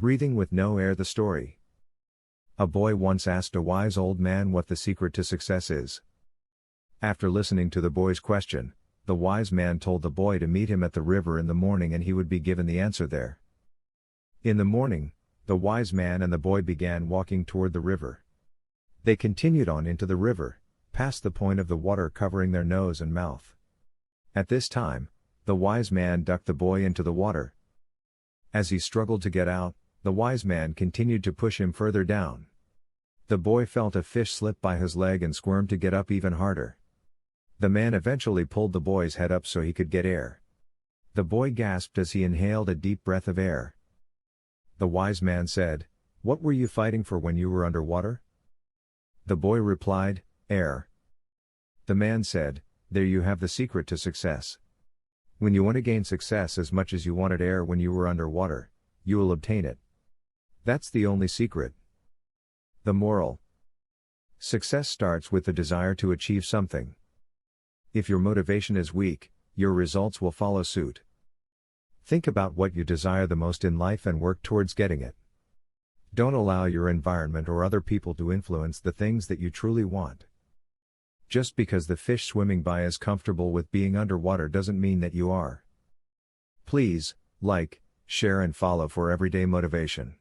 Breathing with no air. The story. A boy once asked a wise old man what the secret to success is. After listening to the boy's question, the wise man told the boy to meet him at the river in the morning and he would be given the answer there. In the morning, the wise man and the boy began walking toward the river. They continued on into the river, past the point of the water covering their nose and mouth. At this time, the wise man ducked the boy into the water. As he struggled to get out, the wise man continued to push him further down. The boy felt a fish slip by his leg and squirmed to get up even harder. The man eventually pulled the boy's head up so he could get air. The boy gasped as he inhaled a deep breath of air. The wise man said, "What were you fighting for when you were underwater?" The boy replied, "Air." The man said, "There you have the secret to success. When you want to gain success as much as you wanted air when you were underwater, you will obtain it. That's the only secret." The moral. Success starts with the desire to achieve something. If your motivation is weak, your results will follow suit. Think about what you desire the most in life and work towards getting it. Don't allow your environment or other people to influence the things that you truly want. Just because the fish swimming by is comfortable with being underwater doesn't mean that you are. Please, like, share and follow for everyday motivation.